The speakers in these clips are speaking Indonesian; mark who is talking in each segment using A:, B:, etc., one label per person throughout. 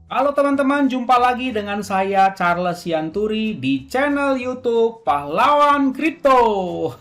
A: Halo teman-teman, jumpa lagi dengan saya Charles Yanturi di channel YouTube Pahlawan Kripto.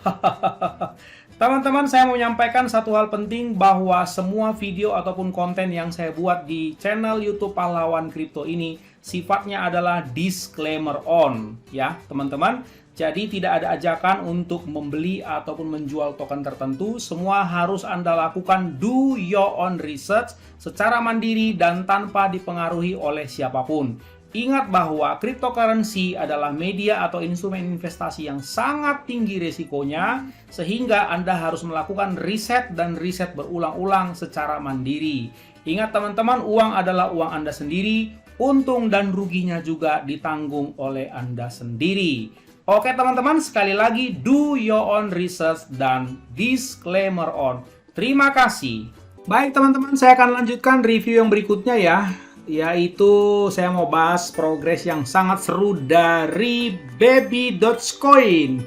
A: Teman-teman, saya mau menyampaikan satu hal penting bahwa semua video ataupun konten yang saya buat di channel YouTube Pahlawan Kripto ini sifatnya adalah disclaimer on, ya teman-teman. Jadi tidak ada ajakan untuk membeli ataupun menjual token tertentu. Semua harus Anda lakukan do your own research secara mandiri dan tanpa dipengaruhi oleh siapapun. Ingat bahwa cryptocurrency adalah media atau instrumen investasi yang sangat tinggi risikonya, sehingga Anda harus melakukan riset dan riset berulang-ulang secara mandiri. Ingat teman-teman, uang adalah uang Anda sendiri, untung dan ruginya juga ditanggung oleh Anda sendiri. Oke teman-teman, sekali lagi do your own research dan disclaimer on. Terima kasih. Baik teman-teman, saya akan lanjutkan review yang berikutnya ya. Yaitu saya mau bahas progres yang sangat seru dari Baby Dogecoin.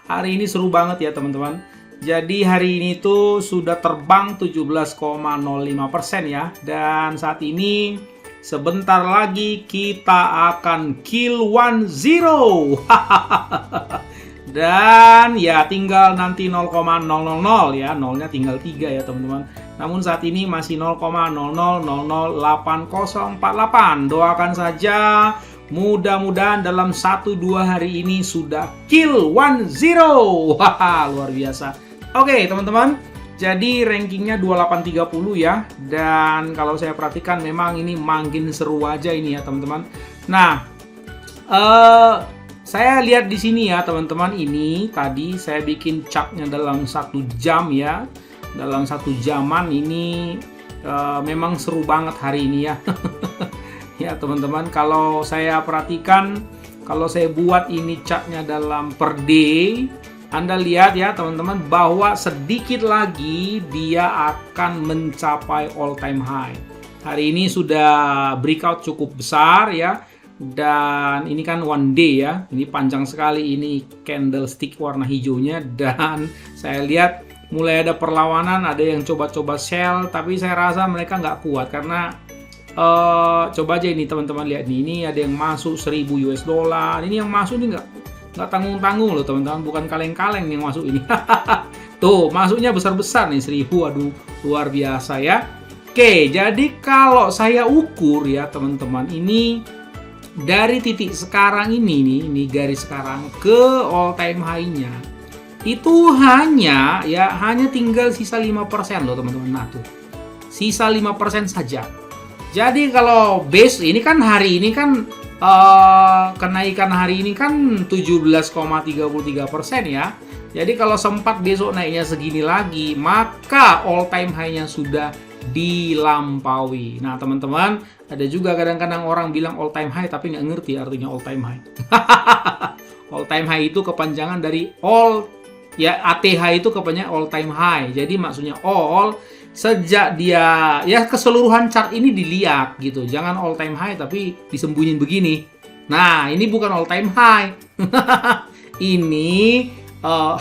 A: Hari ini seru banget ya teman-teman. Jadi hari ini tuh sudah terbang 17,05% ya. Dan saat ini sebentar lagi kita akan kill 1-0. Dan ya tinggal nanti 0,000 ya, nolnya tinggal 3 ya teman-teman. Namun saat ini masih 0,00080048. Doakan saja mudah-mudahan dalam 1-2 hari ini sudah kill 1-0. Luar biasa. Oke teman-teman, jadi rankingnya 2830 ya. Dan kalau saya perhatikan memang ini makin seru aja ini ya teman-teman. Nah, saya lihat di sini ya teman-teman, ini tadi saya bikin chartnya dalam 1 jam ya. Dalam 1 jaman ini memang seru banget hari ini ya. Ya teman-teman, kalau saya perhatikan, kalau saya buat ini chartnya dalam per day, Anda lihat ya teman-teman bahwa sedikit lagi dia akan mencapai all time high. Hari ini sudah breakout cukup besar ya. Dan ini kan one day ya, ini panjang sekali ini candlestick warna hijaunya. Dan saya lihat mulai ada perlawanan, ada yang coba-coba sell, tapi saya rasa mereka nggak kuat karena coba aja ini teman-teman lihat nih, ini ada yang masuk 1000 US dollar, ini yang masuk ini nggak tanggung-tanggung loh teman-teman, bukan kaleng-kaleng yang masuk ini. Tuh masuknya besar-besar nih 1000, aduh luar biasa ya. Oke, jadi kalau saya ukur ya teman-teman, ini dari titik sekarang ini garis sekarang ke all time high-nya itu hanya tinggal sisa 5% loh teman-teman. Nah tuh, sisa 5% saja. Jadi kalau base ini kan hari ini kan kenaikan hari ini kan 17,33% ya. Jadi kalau sempat besok naiknya segini lagi, maka all time high-nya sudah dilampaui. Nah teman-teman, ada juga kadang-kadang orang bilang all time high tapi nggak ngerti artinya all time high. All time high itu kepanjangan dari all, ya ATH itu kepanjangan all time high. Jadi maksudnya all sejak dia ya keseluruhan chart ini dilihat gitu. Jangan all time high tapi disembunyiin begini. Nah ini bukan all time high. Ini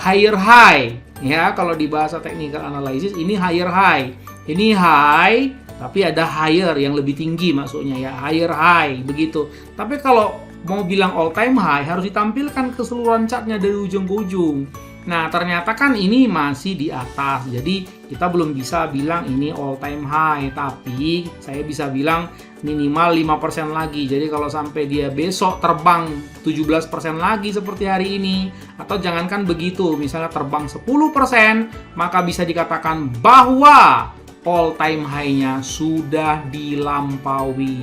A: higher high ya. Kalau di bahasa technical analysis ini higher high. Ini high, tapi ada higher yang lebih tinggi maksudnya ya, higher high begitu. Tapi kalau mau bilang all time high harus ditampilkan keseluruhan chartnya dari ujung ke ujung. Nah ternyata kan ini masih di atas, jadi kita belum bisa bilang ini all time high. Tapi saya bisa bilang minimal 5% lagi. Jadi kalau sampai dia besok terbang 17% lagi seperti hari ini, atau jangankan begitu, misalnya terbang 10%, maka bisa dikatakan bahwa all time high-nya sudah dilampaui.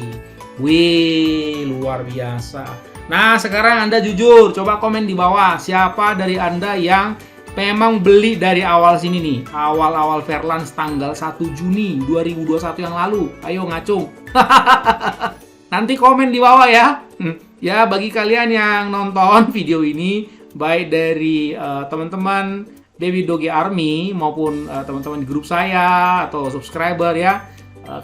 A: Wih, luar biasa. Nah, sekarang Anda jujur, coba komen di bawah. Siapa dari Anda yang memang beli dari awal sini nih? Awal-awal Fairlands tanggal 1 Juni 2021 yang lalu. Ayo ngacung. Nanti komen di bawah ya. Ya, bagi kalian yang nonton video ini, baik dari teman-teman Baby Doge Army maupun teman-teman di grup saya atau subscriber ya,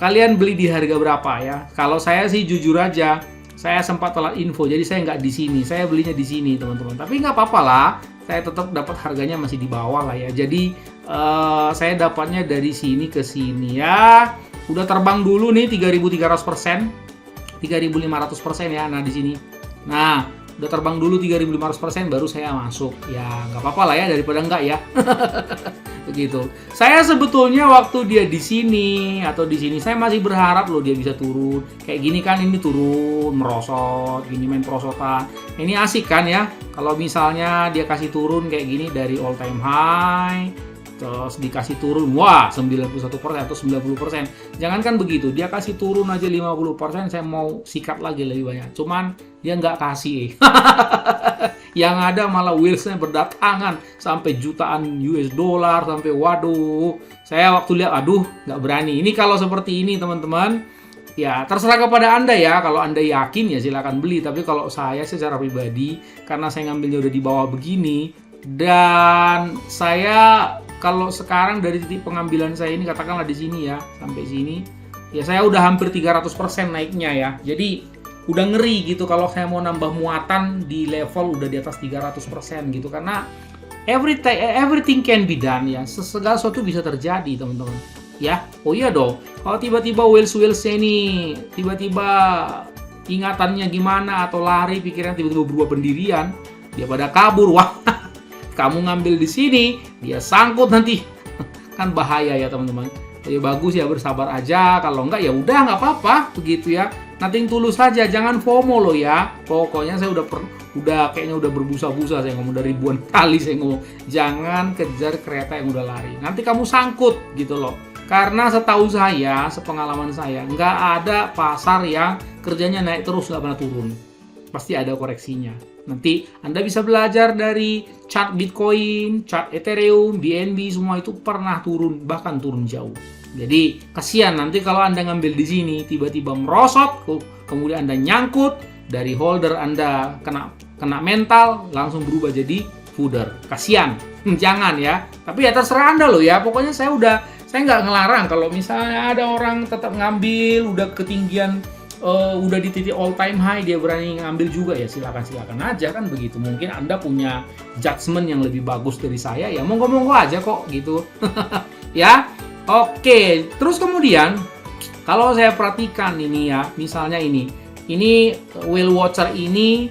A: kalian beli di harga berapa ya? Kalau saya sih jujur aja, saya sempat telat info, jadi saya nggak di sini, saya belinya di sini teman-teman. Tapi nggak apa-apa lah, saya tetap dapat harganya masih di bawah lah ya. Jadi saya dapatnya dari sini ke sini ya. udah terbang dulu nih 3.300%, 3.500% ya. Nah di sini, nah udah terbang dulu 3.500%, baru saya masuk. Ya nggak apa-apa lah ya, daripada enggak ya. Begitu. Saya sebetulnya waktu dia di sini atau di sini, saya masih berharap loh dia bisa turun. Kayak gini kan, ini turun merosot, gini main perosotan. Ini asik kan ya. Kalau misalnya dia kasih turun kayak gini dari all time high, terus dikasih turun, wah 91% atau 90%. Jangankan begitu, dia kasih turun aja 50%, saya mau sikat lagi lebih banyak. Cuman dia nggak kasih. Yang ada malah whales-nya berdatangan sampai jutaan US dollar, sampai waduh. Saya waktu lihat, aduh nggak berani. Ini kalau seperti ini teman-teman, ya terserah kepada Anda ya. Kalau Anda yakin ya silakan beli. Tapi kalau saya secara pribadi, karena saya ngambilnya udah di bawah begini, dan saya kalau sekarang dari titik pengambilan saya ini, katakanlah di sini ya, sampai sini, ya saya udah hampir 300% naiknya ya. Jadi udah ngeri gitu kalau saya mau nambah muatan di level udah di atas 300% gitu. Karena everything can be done ya. Segala sesuatu bisa terjadi teman-teman. Ya, oh iya dong. Kalau tiba-tiba whales-whalesnya ini tiba-tiba ingatannya gimana atau lari, pikiran tiba-tiba berubah pendirian, dia pada kabur. Wah, kamu ngambil di sini, dia sangkut nanti. Kan bahaya ya teman-teman. Jadi bagus ya bersabar aja. Kalau enggak ya udah nggak apa-apa begitu ya. Nothing tulus saja, jangan FOMO loh ya. Pokoknya saya kayaknya udah berbusa-busa saya ngomong, dari ribuan kali saya ngomong, jangan kejar kereta yang udah lari. Nanti kamu sangkut gitu loh. Karena setahu saya, sepengalaman saya, nggak ada pasar yang kerjanya naik terus nggak pernah turun. Pasti ada koreksinya. Nanti Anda bisa belajar dari chart Bitcoin, chart Ethereum, BNB, semua itu pernah turun, bahkan turun jauh. Jadi kasihan nanti kalau Anda ngambil di sini tiba-tiba merosot, kemudian Anda nyangkut, dari holder Anda kena mental, langsung berubah jadi fooder. Kasihan. Jangan ya. Tapi ya terserah Anda loh ya. Pokoknya saya nggak ngelarang kalau misalnya ada orang tetap ngambil udah ketinggian, udah di titik all time high, dia berani ngambil juga, ya silakan aja kan begitu. Mungkin Anda punya judgement yang lebih bagus dari saya, ya monggo aja kok gitu. Ya. Oke, terus kemudian kalau saya perhatikan ini ya, misalnya ini whale watcher ini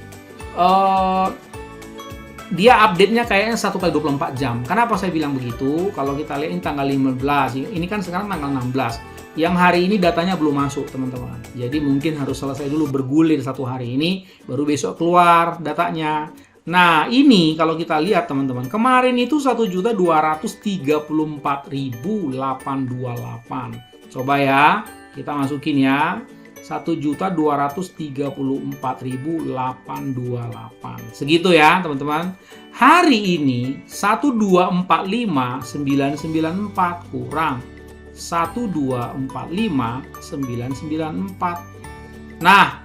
A: dia update-nya kayaknya 1 kali 24 jam. Kenapa saya bilang begitu? Kalau kita lihat ini tanggal 15, ini kan sekarang tanggal 16. Yang hari ini datanya belum masuk teman-teman. Jadi mungkin harus selesai dulu bergulir 1 hari ini, baru besok keluar datanya. Nah ini kalau kita lihat teman-teman, kemarin itu 1.234.828. Coba ya, kita masukin ya, 1.234.828. Segitu ya teman-teman. Hari ini 1.245.994 kurang 1.245.994. Nah,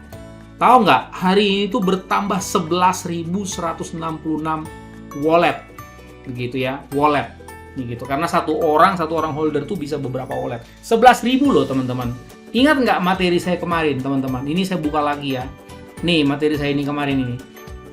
A: tahu nggak, hari ini tuh bertambah 11.166 wallet, begitu ya, wallet, gitu. Karena satu orang holder tuh bisa beberapa wallet. 11.000 loh teman-teman. Ingat nggak materi saya kemarin teman-teman? Ini saya buka lagi ya. Nih materi saya ini kemarin ini.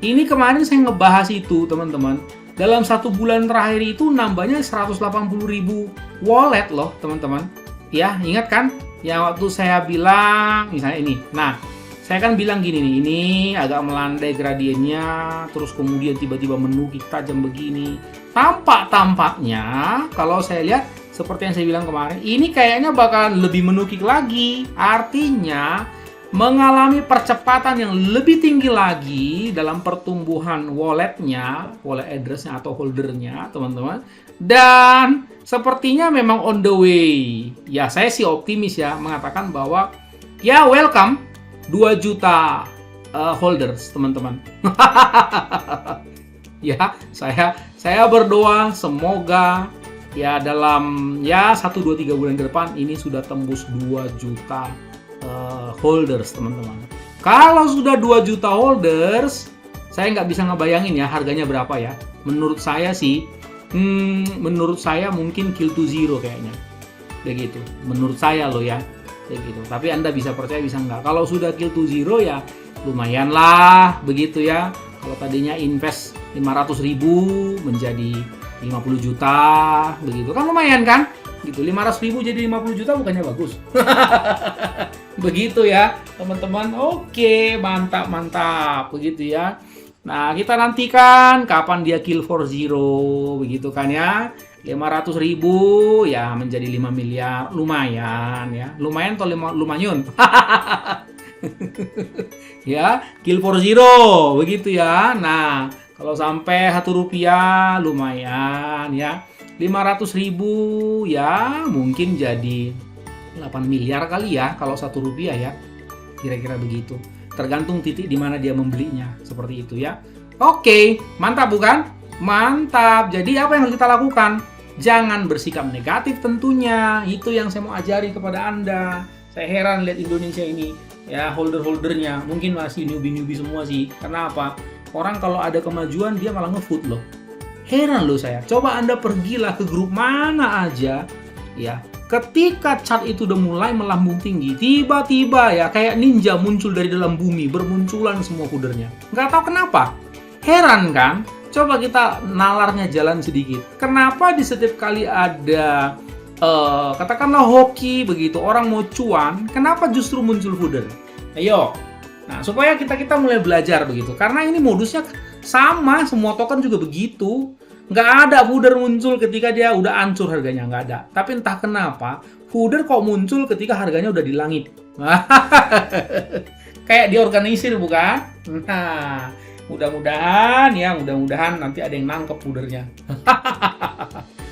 A: Ini kemarin saya ngebahas itu teman-teman. Dalam 1 bulan terakhir itu nambahnya 180.000 wallet loh teman-teman. Ya ingat kan? Yang waktu saya bilang misalnya ini. Nah, saya kan bilang gini nih, ini agak melandai gradiennya, terus kemudian tiba-tiba menukik tajam begini. Tampaknya, kalau saya lihat, seperti yang saya bilang kemarin, ini kayaknya bakalan lebih menukik lagi. Artinya, mengalami percepatan yang lebih tinggi lagi dalam pertumbuhan walletnya, wallet address-nya atau holdernya, teman-teman. Dan sepertinya memang on the way. Ya, saya sih optimis ya, mengatakan bahwa, ya welcome. 2 juta holders teman-teman. Ya, saya berdoa semoga ya dalam 1, 2, 3 bulan ke depan ini sudah tembus 2 juta holders teman-teman. Kalau sudah 2 juta holders, saya nggak bisa ngebayangin ya harganya berapa ya. Menurut saya sih, menurut saya mungkin kill to zero kayaknya. Begitu. Menurut saya loh ya. Gitu. Tapi Anda bisa percaya bisa enggak. Kalau sudah kill to zero ya lumayan lah begitu ya. Kalau tadinya invest 500.000 menjadi 50 juta begitu kan lumayan kan? Gitu, 500.000 jadi 50 juta bukannya bagus? Begitu ya, teman-teman. Oke, mantap. Begitu ya. Nah, kita nantikan kapan dia kill for zero, begitu kan ya. 500.000 ya menjadi 5 miliar, lumayan ya. Lumayan atau lumayan? Ya, kill for zero, begitu ya. Nah, kalau sampai 1 rupiah lumayan ya. 500.000 ya mungkin jadi 8 miliar kali ya kalau 1 rupiah ya. Kira-kira begitu. Tergantung titik di mana dia membelinya, seperti itu ya. Oke, mantap bukan? Mantap. Jadi apa yang harus kita lakukan? Jangan bersikap negatif tentunya. Itu yang saya mau ajari kepada Anda. Saya heran lihat Indonesia ini. Ya, holder-holdernya mungkin masih newbie-newbie semua sih. Karena apa? Orang kalau ada kemajuan dia malah nge-food loh. Heran loh saya. Coba Anda pergilah ke grup mana aja. Ya, ketika chart itu udah mulai melambung tinggi, tiba-tiba ya kayak ninja muncul dari dalam bumi, bermunculan semua holdernya. Nggak tahu kenapa. Heran kan? Coba kita nalarnya jalan sedikit. Kenapa di setiap kali ada katakanlah hoki begitu, orang mau cuan, kenapa justru muncul holder? Ayo. Nah, supaya kita mulai belajar begitu. Karena ini modusnya sama, semua token juga begitu. Nggak ada holder muncul ketika dia udah hancur harganya, nggak ada. Tapi entah kenapa, holder kok muncul ketika harganya udah di langit. Kayak diorganisir bukan? Nah, mudah-mudahan nanti ada yang nangkep holdernya.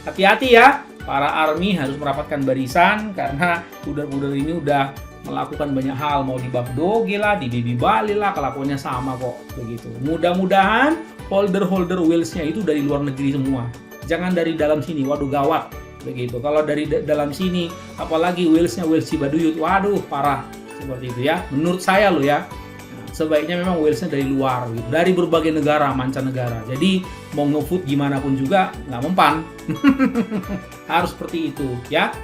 A: Hati-hati ya, para army harus merapatkan barisan karena holder-holder ini udah melakukan banyak hal, mau di bab doge lah, di baby Bali lah, kelakuannya sama kok begitu. Mudah-mudahan holder whales-nya itu dari luar negeri semua, jangan dari dalam sini. Waduh gawat begitu. Kalau dari dalam sini, apalagi whales-nya whales Cibaduyut, waduh parah seperti itu ya. Menurut saya loh ya, sebaiknya memang whales-nya dari luar, gitu. Dari berbagai negara, mancanegara. Jadi mau nge-food gimana pun juga nggak mempan. Harus seperti itu ya.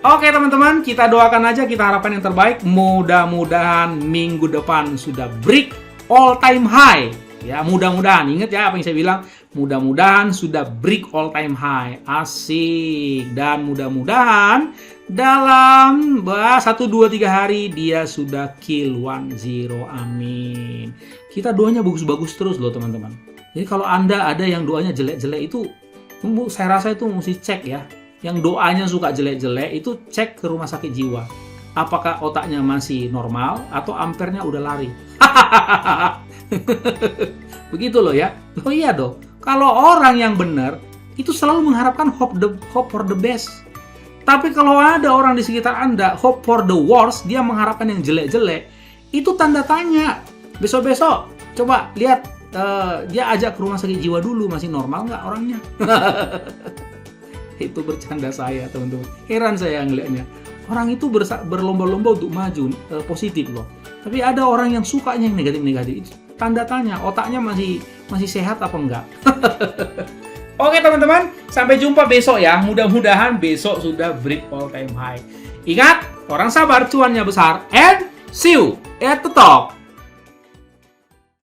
A: Oke teman-teman, kita doakan aja, kita harapkan yang terbaik. Mudah-mudahan minggu depan sudah break all time high. Ya, mudah-mudahan. Ingat ya apa yang saya bilang. Mudah-mudahan sudah break all time high. Asik. Dan mudah-mudahan dalam 1, 2, 3 hari dia sudah kill 10. Amin. Kita doanya bagus-bagus terus loh teman-teman. Jadi kalau Anda ada yang doanya jelek-jelek itu, saya rasa itu mesti cek ya. Yang doanya suka jelek-jelek itu cek ke rumah sakit jiwa. Apakah otaknya masih normal atau ampernya udah lari? Begitu loh ya. Oh iya dong. Kalau orang yang benar itu selalu mengharapkan hope for the best. Tapi kalau ada orang di sekitar Anda hope for the worst, dia mengharapkan yang jelek-jelek, itu tanda tanya. Besok-besok coba lihat dia ajak ke rumah sakit jiwa dulu, masih normal nggak orangnya? Itu bercanda saya teman-teman. Heran saya ngeliatnya. Orang itu berlomba-lomba untuk maju positif loh. Tapi ada orang yang sukanya yang negatif-negatif. Tanda tanya, otaknya masih sehat apa enggak? Oke teman-teman, sampai jumpa besok ya. Mudah-mudahan besok sudah break all time high. Ingat, orang sabar cuannya besar. And see you at the top.